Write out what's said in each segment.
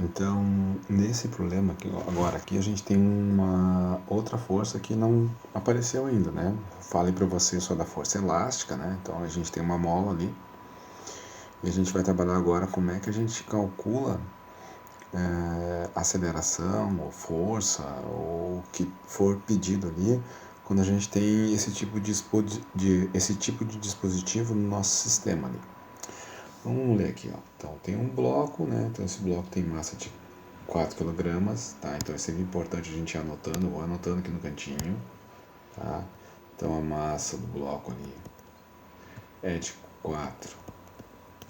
Então, nesse problema aqui, agora aqui, a gente tem uma outra força que não apareceu ainda, né? Falei para você só da força elástica, né? Então, a gente tem uma mola ali. E a gente vai trabalhar agora como é que a gente calcula aceleração, ou força, ou o que for pedido ali, quando a gente tem esse tipo de dispositivo no nosso sistema ali. Vamos ler aqui, ó. Então, tem um bloco, né? Então, esse bloco tem massa de 4 kg, tá? Então, é sempre importante a gente ir anotando, vou anotando aqui no cantinho, tá? Então, a massa do bloco ali é de 4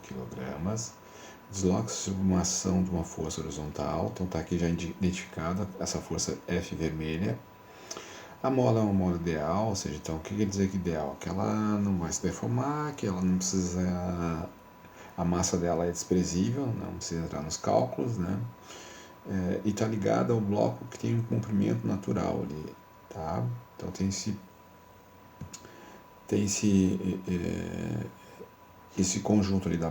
kg. Desloca-se sob uma ação de uma força horizontal, então está aqui já identificada essa força F vermelha. A mola é uma mola ideal, ou seja, então o que quer dizer que ideal? Que ela não vai se deformar, que ela não precisa, a massa dela é desprezível, não precisa entrar nos cálculos, né? E está ligada ao bloco que tem um comprimento natural ali, tá? Então tem esse conjunto ali da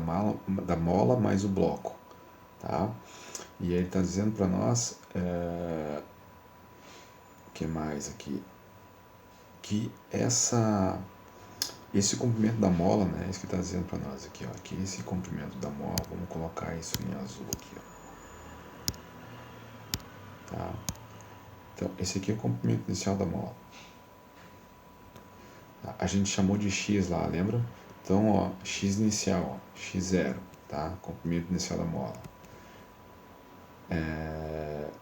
mola mais o bloco, tá? E aí ele está dizendo para nós, que mais aqui? Que esse comprimento da mola, né? Isso que está dizendo para nós aqui, ó. Que esse comprimento da mola, vamos colocar isso em azul aqui, ó. Tá? Então, esse aqui é o comprimento inicial da mola. Tá? A gente chamou de X lá, lembra? Então, ó, X inicial, ó, X0, tá? Comprimento inicial da mola.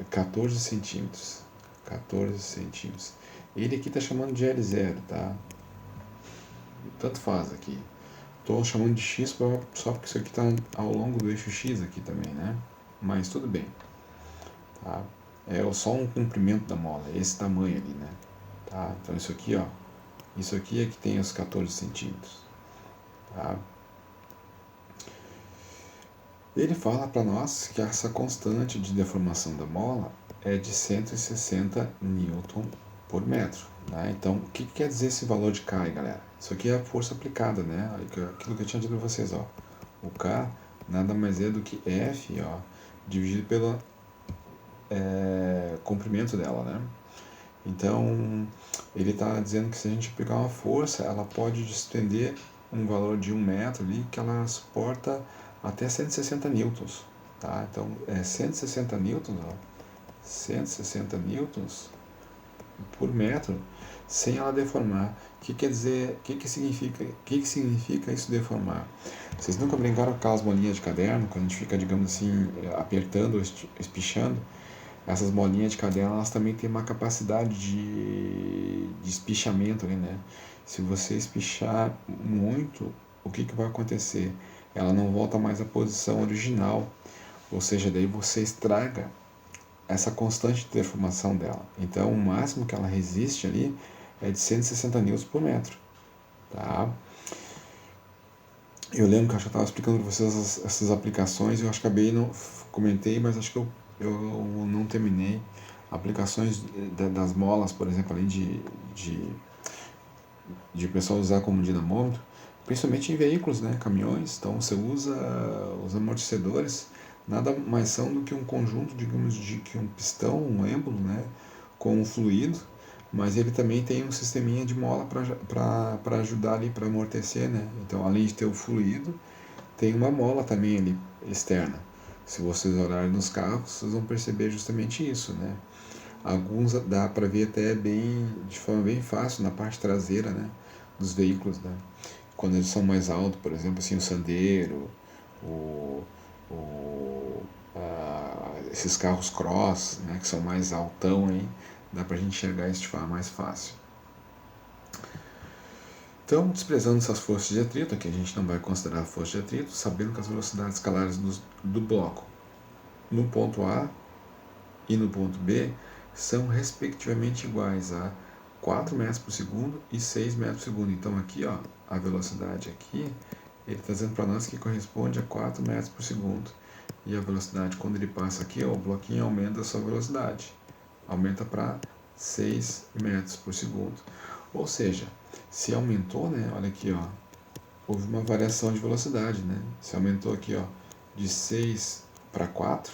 14 centímetros. 14 centímetros. Ele aqui está chamando de L0, tá? Tanto faz aqui. Estou chamando de X só porque isso aqui está ao longo do eixo X aqui também, né? Mas tudo bem. Tá? É só um comprimento da mola, esse tamanho ali, né? Tá? Então isso aqui, ó. Isso aqui é que tem os 14 centímetros. Tá? Ele fala para nós que essa constante de deformação da mola é de 160 newton por metro. Né? Então, o que quer dizer esse valor de K aí, galera? Isso aqui é a força aplicada, né? Aquilo que eu tinha dito para vocês, ó. O K nada mais é do que F, ó, dividido pelo comprimento dela, né? Então, ele está dizendo que se a gente aplicar uma força, ela pode desprender um valor de 1 metro ali, que ela suporta até 160 newtons, tá? Então, 160 newtons, ó, 160 newtons por metro, sem ela deformar. O que quer dizer, o que significa isso deformar? Vocês nunca brincaram com aquelas molinhas de caderno, quando a gente fica, digamos assim, apertando ou espichando? Essas molinhas de caderno, elas também têm uma capacidade de espichamento ali, né? Se você espichar muito, o que vai acontecer? Ela não volta mais à posição original, ou seja, daí você estraga essa constante de deformação dela. Então, o máximo que ela resiste ali é de 160 newtons por metro, tá? Eu lembro que eu já estava explicando para vocês essas aplicações, eu acho que acabei, não comentei, mas acho que eu não terminei. Aplicações das molas, por exemplo, além de o pessoal usar como dinamômetro, principalmente em veículos, né, caminhões. Então você usa os amortecedores, nada mais são do que um conjunto, digamos, de que um pistão, um êmbolo, né, com um fluido, mas ele também tem um sisteminha de mola para ajudar ali, para amortecer, né. Então, além de ter o fluido, tem uma mola também ali externa. Se vocês olharem nos carros, vocês vão perceber justamente isso, né. Alguns dá para ver até de forma bem fácil na parte traseira, né, dos veículos, né. Quando eles são mais altos, por exemplo, assim, o Sandero, o, esses carros cross, né, que são mais altão aí, dá para a gente enxergar isso de forma mais fácil. Então, desprezando essas forças de atrito, aqui a gente não vai considerar força de atrito, sabendo que as velocidades escalares do bloco no ponto A e no ponto B são respectivamente iguais a 4 metros por segundo e 6 metros por segundo. Então aqui, ó, a velocidade aqui, ele está dizendo para nós que corresponde a 4 metros por segundo. E a velocidade, quando ele passa aqui, ó, o bloquinho aumenta a sua velocidade. Aumenta para 6 metros por segundo. Ou seja, se aumentou, né, olha aqui, ó, houve uma variação de velocidade, né? Se aumentou aqui, ó, de 6 para 4,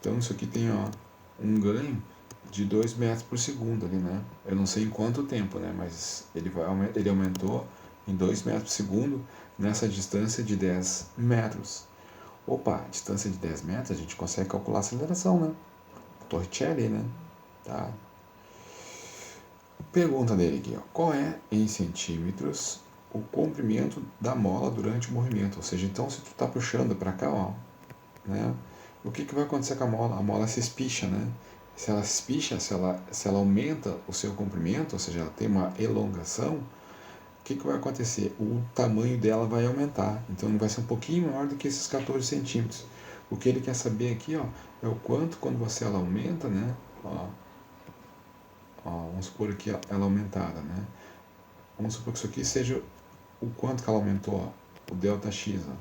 Então isso aqui tem, ó, um ganho de 2 metros por segundo ali, né? Eu não sei em quanto tempo, né? Mas ele aumentou em 2 metros por segundo nessa distância de 10 metros. Opa, distância de 10 metros, a gente consegue calcular a aceleração, né? Torricelli, né? Tá. Pergunta dele aqui, ó. Qual é, em centímetros, o comprimento da mola durante o movimento? Ou seja, então se tu tá puxando para cá, ó, né? O que vai acontecer com a mola? A mola se espicha, né? Se ela se espicha, se ela aumenta o seu comprimento, ou seja, ela tem uma elongação, o que vai acontecer? O tamanho dela vai aumentar. Então ele vai ser um pouquinho maior do que esses 14 centímetros. O que ele quer saber aqui, ó, é o quanto quando ela aumenta, né? Ó, vamos supor aqui ela aumentada, né? Vamos supor que isso aqui seja o quanto que ela aumentou, ó, o ΔX, ó.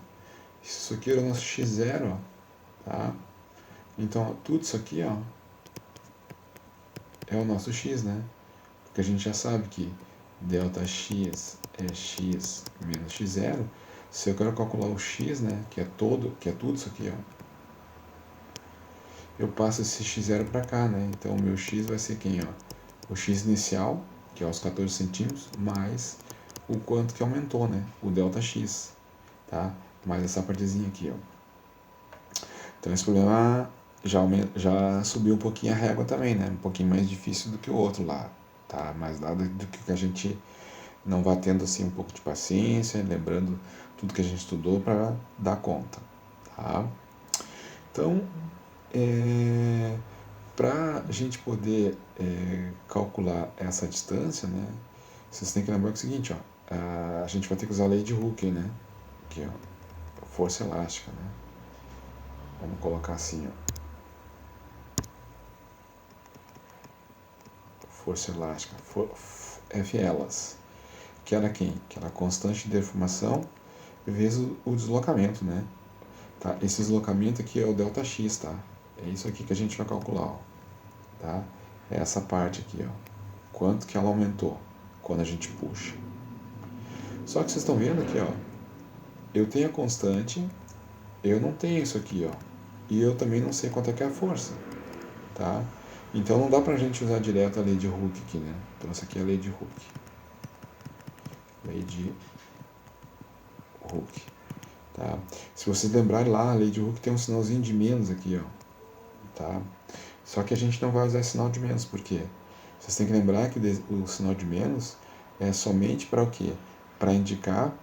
Isso aqui é o nosso x0, ó, tá? Então, ó, tudo isso aqui, ó, é o nosso x, né? Porque a gente já sabe que ΔX é x menos x0. Se eu quero calcular o x, né, que é tudo isso aqui, ó, eu passo esse x0 para cá, né? Então, o meu x vai ser quem, ó? O x inicial, que é os 14 centímetros, mais o quanto que aumentou, né? O ΔX, tá? Mais essa partezinha aqui, ó. Então, esse problema já subiu um pouquinho a régua também, né? Um pouquinho mais difícil do que o outro lá, tá? Mais nada do que a gente não vai tendo, assim, um pouco de paciência, lembrando tudo que a gente estudou para dar conta, tá? Então, para a gente poder calcular essa distância, né, vocês têm que lembrar o seguinte, ó, a gente vai ter que usar a lei de Hooke, né, aqui, ó, força elástica, né, vamos colocar assim, ó, força elástica, F que era quem? Que era a constante de deformação vezes o deslocamento, né, tá? Esse deslocamento aqui é o ΔX, tá? É isso aqui que a gente vai calcular, ó, tá? É essa parte aqui, ó, quanto que ela aumentou quando a gente puxa. Só que vocês estão vendo aqui, ó, eu tenho a constante, eu não tenho isso aqui, ó, e eu também não sei quanto é que é a força, tá? Então não dá pra gente usar direto a lei de Hooke aqui, né? Então essa aqui é a lei de Hooke. Lei de Hooke, tá? Se vocês lembrarem lá, a lei de Hooke tem um sinalzinho de menos aqui, ó, tá? Só que a gente não vai usar esse sinal de menos, por quê? Vocês têm que lembrar que o sinal de menos é somente para o quê? Para indicar,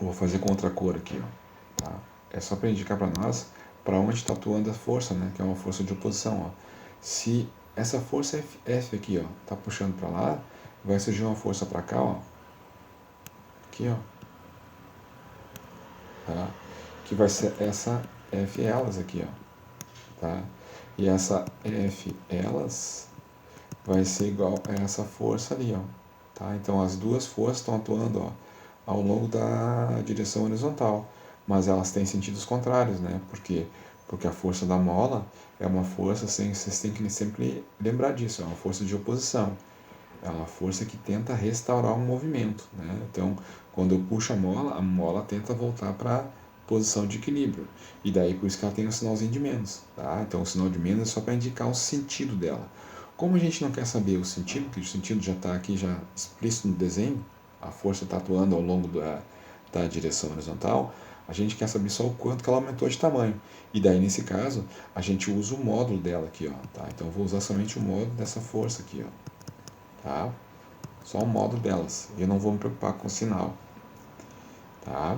vou fazer com outra cor aqui, ó, tá? É só para indicar para nós para onde está atuando a força, né? Que é uma força de oposição, ó. Se essa força F aqui, ó, tá puxando para lá, vai surgir uma força para cá, ó, aqui, ó, tá? Que vai ser essa F elas aqui, ó, tá? E essa F elas vai ser igual a essa força ali, ó, tá? Então as duas forças estão atuando, ó, ao longo da direção horizontal, mas elas têm sentidos contrários, né? Porque a força da mola é uma força, assim, vocês têm que sempre lembrar disso, é uma força de oposição. É uma força que tenta restaurar um movimento, né? Então, quando eu puxo a mola tenta voltar para a posição de equilíbrio. E daí por isso que ela tem um sinalzinho de menos, tá? Então o sinal de menos é só para indicar o sentido dela. Como a gente não quer saber o sentido, porque o sentido já está aqui já explícito no desenho, a força está atuando ao longo da direção horizontal, a gente quer saber só o quanto que ela aumentou de tamanho. E daí, nesse caso, a gente usa o módulo dela aqui, ó, tá? Então eu vou usar somente o módulo dessa força aqui, ó, tá? Só o módulo delas. Eu não vou me preocupar com o sinal, tá?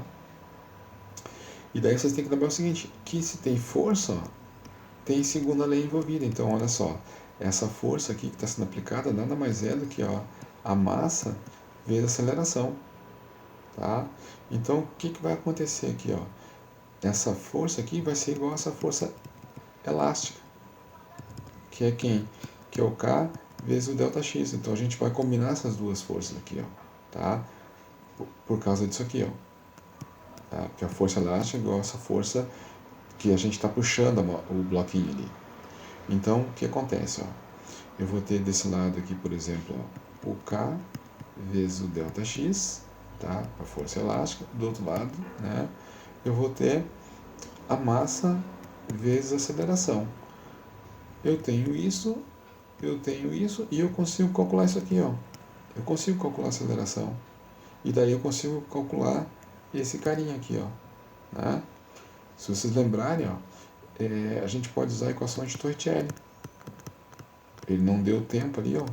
E daí vocês têm que lembrar o seguinte, que se tem força, ó, tem segunda lei envolvida. Então, olha só, essa força aqui que está sendo aplicada nada mais é do que, ó, a massa vezes a aceleração, tá? Então, o que vai acontecer aqui, ó? Essa força aqui vai ser igual a essa força elástica, que é quem? Que é o K vezes o ΔX. Então, a gente vai combinar essas duas forças aqui, ó, tá? Por causa disso aqui, ó. Tá? Porque a força elástica é igual a essa força que a gente está puxando o bloquinho ali. Então, o que acontece, ó? Eu vou ter desse lado aqui, por exemplo, ó, o K vezes o ΔX, tá? A força elástica. Do outro lado, né? Eu vou ter a massa vezes a aceleração. Eu tenho isso e eu consigo calcular isso aqui, ó. Eu consigo calcular a aceleração. E daí eu consigo calcular esse carinha aqui, ó. Né? Se vocês lembrarem, ó, a gente pode usar a equação de Torricelli. Ele não deu tempo ali, ó.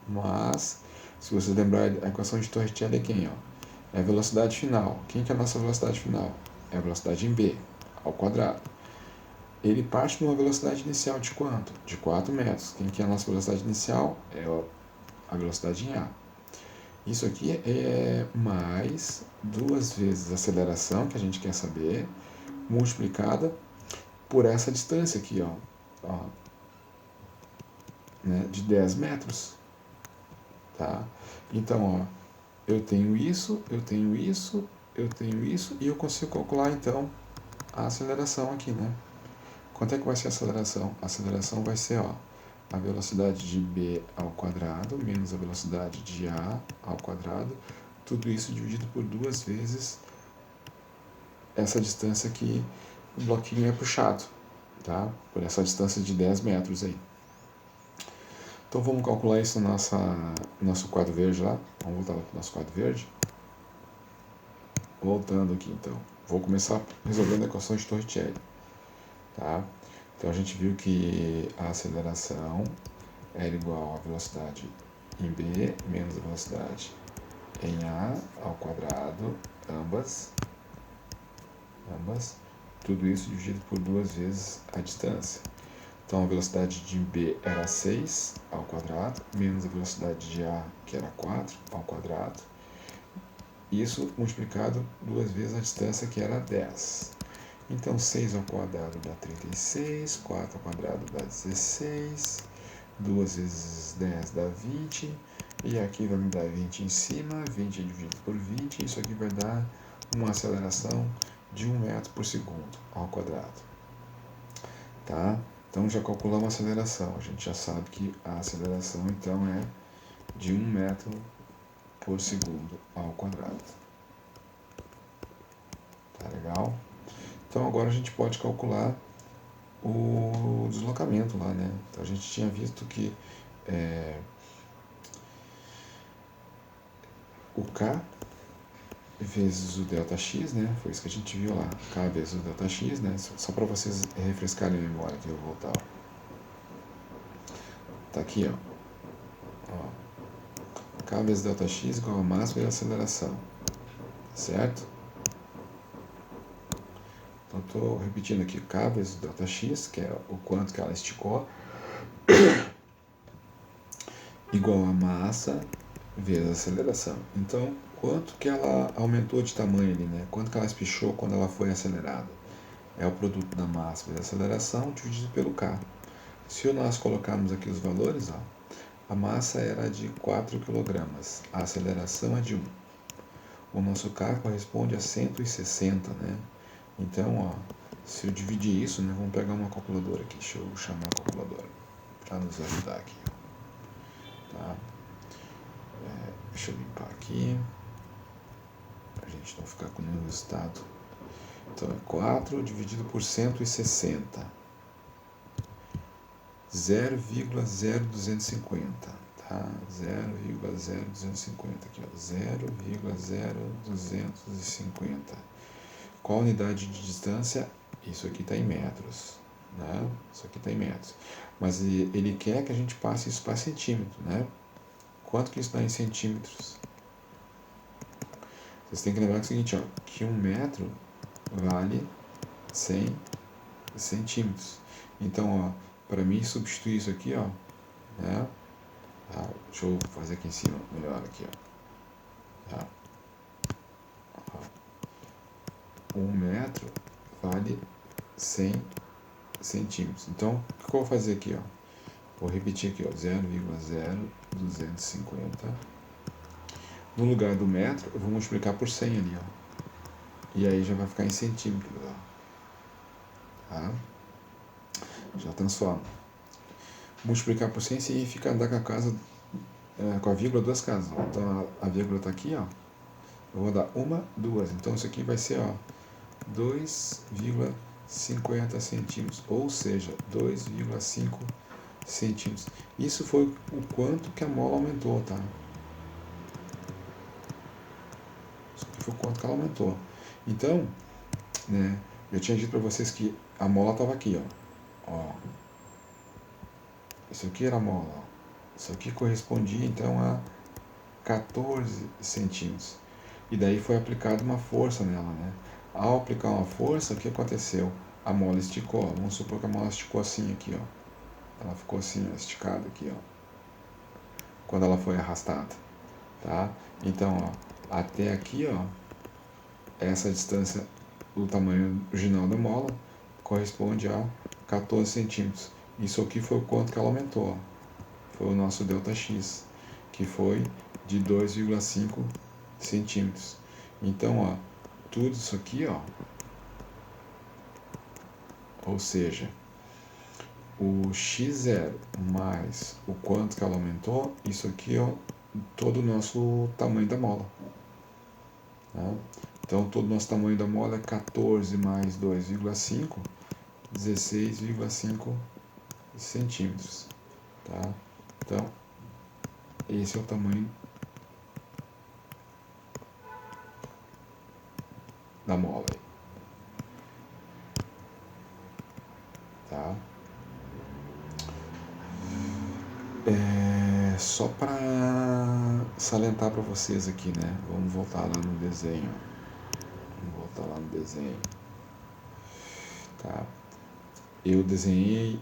Mas, se vocês lembrarem, a equação de Torricelli é quem, ó? É a velocidade final. Quem que é a nossa velocidade final? É a velocidade em B, ao quadrado. Ele parte de uma velocidade inicial de quanto? De 4 metros. Quem que é a nossa velocidade inicial? É a velocidade em A. Isso aqui é mais 2 vezes a aceleração, que a gente quer saber, multiplicada por essa distância aqui, ó, né, de 10 metros. Tá? Então, ó, eu tenho isso e eu consigo calcular então a aceleração aqui, né? Quanto é que vai ser a aceleração? A aceleração vai ser, ó, a velocidade de B ao quadrado menos a velocidade de A ao quadrado, tudo isso dividido por 2 vezes essa distância que o bloquinho é puxado, tá? Por essa distância de 10 metros aí. Então vamos calcular isso no nosso quadro verde lá. Vamos voltar para o nosso quadro verde. Voltando aqui então. Vou começar resolvendo a equação de Torricelli. Tá? Então a gente viu que a aceleração era igual à velocidade em B menos a velocidade em A ao quadrado, ambas, tudo isso dividido por 2 vezes a distância. Então a velocidade de B era 6 ao quadrado, menos a velocidade de A, que era 4 ao quadrado. Isso multiplicado 2 vezes a distância, que era 10. Então 6 ao quadrado dá 36, 4 ao quadrado dá 16, 2 vezes 10 dá 20, e aqui vai me dar 20 em cima, 20 dividido por 20, isso aqui vai dar uma aceleração de 1 metro por segundo ao quadrado. Tá? Então já calculamos a aceleração, a gente já sabe que a aceleração então é de 1 metro por segundo ao quadrado. Tá legal? Então agora a gente pode calcular o deslocamento lá, né? Então a gente tinha visto que o K vezes o ΔX, né? Foi isso que a gente viu lá, K vezes o ΔX, né? Só para vocês refrescarem a memória que eu vou voltar. Ó. Tá aqui, ó. K vezes ΔX igual a massa vezes a aceleração, certo? Então estou repetindo aqui, K vezes o ΔX, que é o quanto que ela esticou, igual a massa vezes a aceleração. Então, quanto que ela aumentou de tamanho ali, né? Quanto que ela espichou quando ela foi acelerada? É o produto da massa vezes a aceleração dividido pelo K. Se nós colocarmos aqui os valores, ó, a massa era de 4 kg, a aceleração é de 1. O nosso K corresponde a 160, né? Então, ó, se eu dividir isso, né, vamos pegar uma calculadora aqui. Deixa eu chamar a calculadora para nos ajudar aqui. Tá? Deixa eu limpar aqui, para a gente não ficar com nenhum resultado. Então é 4 dividido por 160, 0,0250, tá? 0,0250 aqui, ó, 0,0250. Qual a unidade de distância? Isso aqui está em metros, né? Isso aqui está em metros. Mas ele quer que a gente passe isso para centímetro, né? Quanto que isso dá em centímetros? Vocês têm que lembrar que é o seguinte, ó, que 1 metro vale 100 centímetros. Então, ó, para mim substituir isso aqui, ó, né? Tá, deixa eu fazer aqui em cima, melhor aqui, ó. Tá. 1 metro vale 100 centímetros. Então, o que eu vou fazer aqui, ó? Vou repetir aqui, ó, 0,0250. No lugar do metro, eu vou multiplicar por 100 ali, ó. E aí já vai ficar em centímetros, ó. Tá? Já transforma. Multiplicar por 100 significa andar com a casa, com a vírgula 2 casas. Ó. Então a vírgula está aqui, ó. Eu vou dar 1, 2. Então isso aqui vai ser, ó, 2,50. 50 centímetros, ou seja, 2,5 centímetros. Isso foi o quanto que a mola aumentou, tá? Isso aqui foi o quanto que ela aumentou. Então, né, eu tinha dito para vocês que a mola estava aqui, ó. Isso aqui era a mola, ó. Isso aqui correspondia então a 14 centímetros. E daí foi aplicada uma força nela, né? Ao aplicar uma força, o que aconteceu? A mola esticou, ó. Vamos supor que a mola esticou assim aqui, ó. Ela ficou assim, ó, esticada aqui, ó. Quando ela foi arrastada, tá? Então, ó, até aqui, ó, essa distância do tamanho original da mola corresponde a 14 centímetros. Isso aqui foi o quanto que ela aumentou, ó. Foi o nosso ΔX, que foi de 2,5 centímetros. Então, ó, tudo isso aqui, ó, ou seja, o x0 mais o quanto que ela aumentou, isso aqui é todo o nosso tamanho da mola. Tá? Então, todo o nosso tamanho da mola é 14 mais 2,5, 16,5 centímetros. Tá? Então, esse é o tamanho da mola. Tá? Só para salientar para vocês aqui, né? Vamos voltar lá no desenho. Tá? Eu desenhei,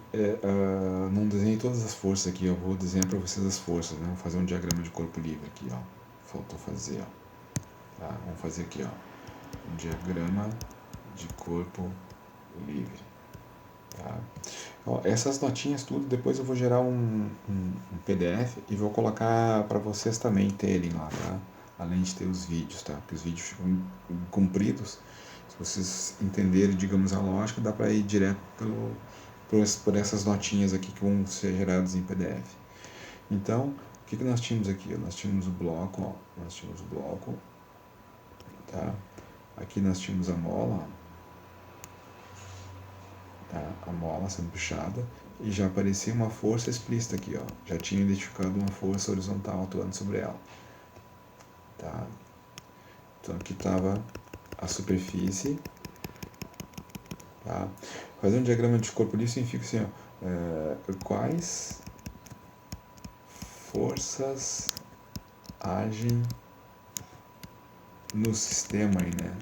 não desenhei todas as forças aqui, eu vou desenhar para vocês as forças, né? Vamos fazer um diagrama de corpo livre aqui, ó. Faltou fazer, ó. Tá? Vamos fazer aqui, ó. Um diagrama de corpo livre. Tá? Ó, essas notinhas tudo, depois eu vou gerar um PDF e vou colocar para vocês também terem lá, tá? Além de ter os vídeos, tá? Porque os vídeos ficam compridos. Se vocês entenderem, digamos, a lógica, dá para ir direto por essas notinhas aqui que vão ser geradas em PDF. Então, o que nós tínhamos aqui? Nós tínhamos o bloco, ó. Nós tínhamos o bloco, tá? Aqui nós tínhamos a mola, ó. Tá? A mola sendo puxada e já aparecia uma força explícita aqui, ó. Já tinha identificado uma força horizontal atuando sobre ela. Tá? Então aqui estava a superfície. Tá? Fazer um diagrama de corpo livre significa assim, ó, quais forças agem no sistema aí, né?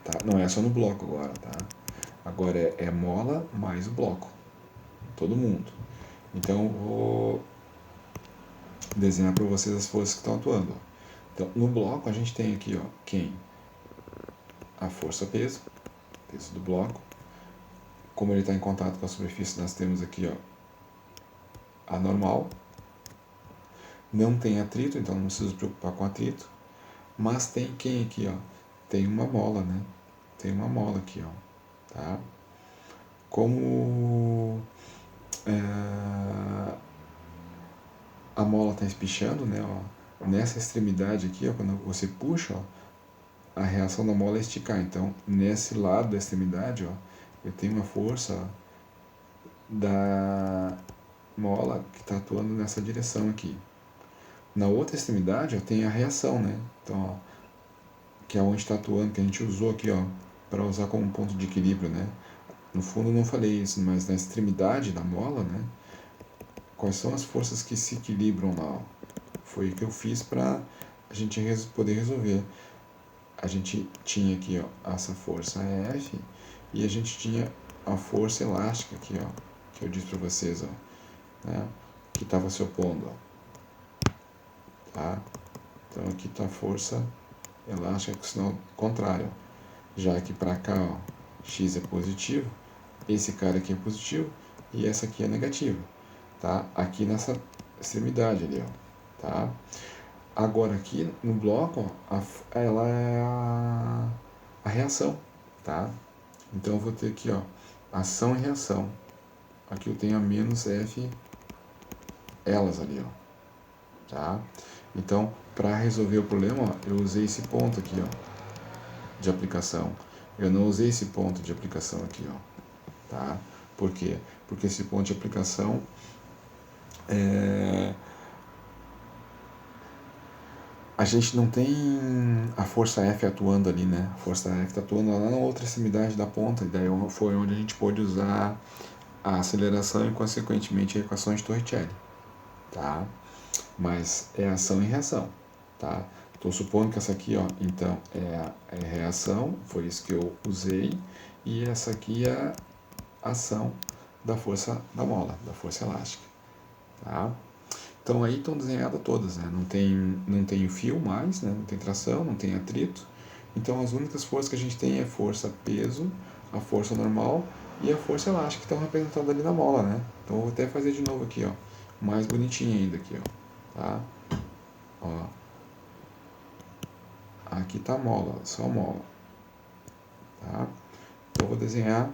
Tá? Não é só no bloco agora, tá? Agora é mola mais o bloco. Todo mundo. Então eu vou desenhar para vocês as forças que estão atuando. Então no bloco a gente tem aqui, ó, quem? A força peso do bloco. Como ele está em contato com a superfície, nós temos aqui, ó, a normal. Não tem atrito, então não preciso me preocupar com atrito. Mas tem quem aqui, ó? Tem uma mola, né? Tem uma mola aqui, ó. Tá? Como a mola está espichando, né? Ó, nessa extremidade aqui, ó, quando você puxa, ó, a reação da mola é esticar. Então, nesse lado da extremidade, ó, eu tenho uma força, ó, da mola que está atuando nessa direção aqui. Na outra extremidade, ó, tem a reação, né? Então, ó, que é onde está atuando, que a gente usou aqui, ó, para usar como ponto de equilíbrio, né? No fundo, não falei isso, mas na extremidade da mola, né? Quais são as forças que se equilibram lá? Ó? Foi o que eu fiz para a gente poder resolver. A gente tinha aqui, ó, essa força F e a gente tinha a força elástica aqui, ó, que eu disse para vocês, ó, né? Que estava se opondo, ó. Tá? Então aqui está a força elástica com sinal contrário, já que para cá, ó, x é positivo, esse cara aqui é positivo e essa aqui é negativa, tá? Aqui nessa extremidade ali, ó, tá? Agora aqui no bloco, ó, ela é a reação, tá? Então eu vou ter aqui, ó, ação e reação. Aqui eu tenho a menos F elas ali, ó, tá? Então, para resolver o problema, ó, eu usei esse ponto aqui, ó, de aplicação. Eu não usei esse ponto de aplicação aqui, ó, tá? Por quê? Porque esse ponto de aplicação a gente não tem a força F atuando ali, né? A força F está atuando lá na outra extremidade da ponta, e daí foi onde a gente pôde usar a aceleração e, consequentemente, a equação de Torricelli, tá? Mas é ação e reação, tá? Estou supondo que essa aqui, ó, então, é a reação, foi isso que eu usei, e essa aqui é a ação da força da mola, da força elástica, tá? Então aí estão desenhadas todas, né? Não tem fio mais, né? Não tem tração, não tem atrito. Então as únicas forças que a gente tem é força peso, a força normal e a força elástica que estão representadas ali na mola, né? Então eu vou até fazer de novo aqui, ó, mais bonitinho ainda aqui, ó, tá? Ó, aqui tá a mola, só a mola, tá? Então eu vou desenhar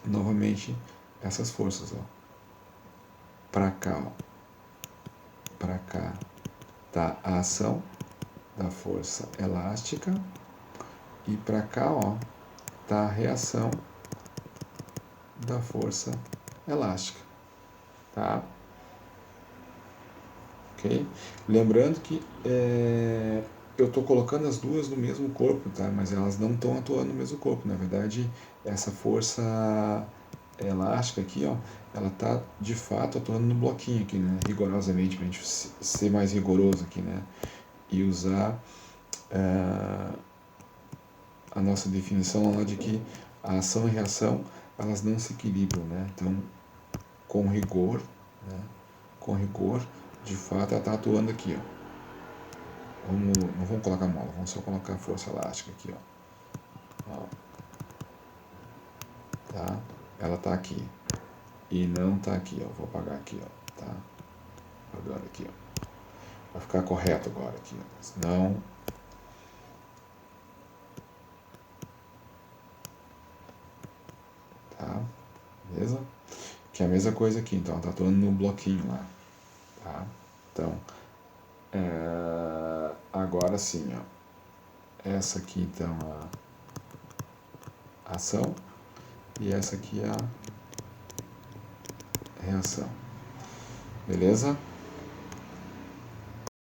novamente essas forças, ó, para cá, ó, para cá tá a ação da força elástica e para cá, ó, tá a reação da força elástica, tá? Ok? Lembrando que eu estou colocando as duas no mesmo corpo, tá? Mas elas não estão atuando no mesmo corpo. Na verdade, essa força elástica aqui, ó, ela está de fato atuando no bloquinho aqui, né? Rigorosamente, para a gente ser mais rigoroso aqui, né? E usar a nossa definição lá de que a ação e reação elas não se equilibram, né? Então, com rigor, né? Com rigor, de fato, ela está atuando aqui, ó. Não vamos colocar mola, vamos só colocar força elástica aqui, ó. Tá? Ela está aqui e não está aqui, ó. Vou apagar aqui, ó. Tá? Apagando aqui, ó. Vai ficar correto agora aqui, ó. Senão, tá? Beleza? Que é a mesma coisa aqui, então, ela tá atuando no bloquinho lá, tá? Então, agora sim, ó. Essa aqui, então, a ação e essa aqui é a reação. Beleza?